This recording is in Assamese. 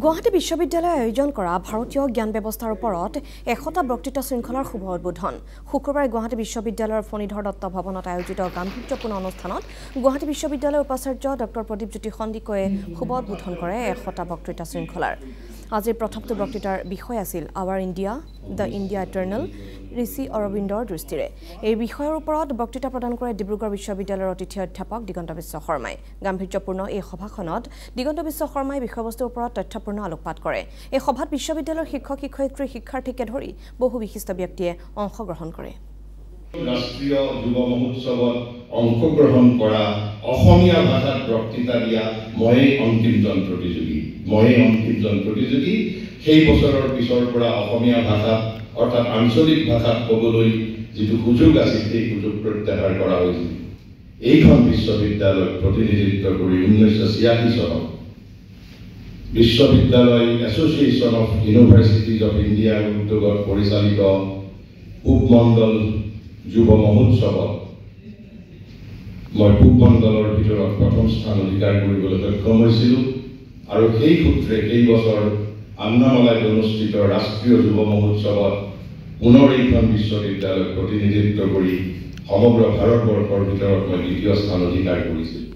গুৱাহাটী বিশ্ববিদ্যালয়ে আয়োজন কৰা ভাৰতীয় জ্ঞান ব্যৱস্থাৰ ওপৰত ১০০টা বক্তৃতা শৃংখলাৰ শুভ উদ্বোধন শুক্ৰবাৰে গুৱাহাটী বিশ্ববিদ্যালয়ৰ ফণীধৰ দত্ত ভৱনত আয়োজিত গাম্ভীৰ্যপূৰ্ণ অনুষ্ঠানত গুৱাহাটী বিশ্ববিদ্যালয়ৰ উপাচাৰ্য ডক্টৰ প্ৰদীপজ্যোতি সন্দিকৈয়ে শুভ উদ্বোধন কৰে ১০০টা বক্তৃতা শৃংখলাৰ আজিৰ প্ৰথমটো বক্তৃতাৰ বিষয় আছিল our India the India eternal Rishi অৰবিন্দৰ দৃষ্টিৰে এই বিষয়ৰ ওপৰত বক্তৃতা প্ৰদান কৰে ডিব্ৰুগড় বিশ্ববিদ্যালয়ৰ অতিথি অধ্যাপক দিগন্ত বিশ্ব শৰ্মাই গাম্ভীৰ্যপূৰ্ণ এই সভাখনত দিগন্ত বিশ্ব শৰ্মাই বিষয়বস্তুৰ ওপৰত তথ্যপূৰ্ণ আলোকপাত কৰে এই সভাত বিশ্ববিদ্যালয়ৰ শিক্ষক শিক্ষয়িত্ৰী শিক্ষাৰ্থীকে ধৰি বহু বিশিষ্ট ব্যক্তিয়ে অংশগ্ৰহণ কৰে ৰাষ্ট্ৰীয় যুৱ মহোৎসৱত অংশগ্ৰহণ কৰা অসমীয়া ভাষাত বক্তৃতা দিয়া মই অন্তিমজন প্ৰতিযোগী সেই বছৰৰ পিছৰ পৰা অসমীয়া ভাষাত অৰ্থাৎ আঞ্চলিক ভাষাত ক'বলৈ যিটো সুযোগ আছিল সেই সুযোগ প্ৰত্যাহাৰ কৰা হৈছিল এইখন বিশ্ববিদ্যালয়ক প্ৰতিনিধিত্ব কৰি 1986 চনত বিশ্ববিদ্যালয় এছ'চিয়েশ্যন অফ ইউনিভাৰ্চিটিজ অফ ইণ্ডিয়াৰ উদ্যোগত পৰিচালিত পূবমণ্ডল যুৱ মহোৎসৱত মই পূবমণ্ডলৰ ভিতৰত প্ৰথম স্থান অধিকাৰ কৰিবলৈ সক্ষম হৈছিলোঁ আৰু সেই সূত্ৰে এই বছৰ আন্নামালাত অনুষ্ঠিত ৰাষ্ট্ৰীয় যুৱ মহোৎসৱত পুনৰ এইখন বিশ্ববিদ্যালয়ক প্ৰতিনিধিত্ব কৰি সমগ্ৰ ভাৰতবৰ্ষৰ ভিতৰত মই দ্বিতীয় স্থান অধিকাৰ কৰিছিলোঁ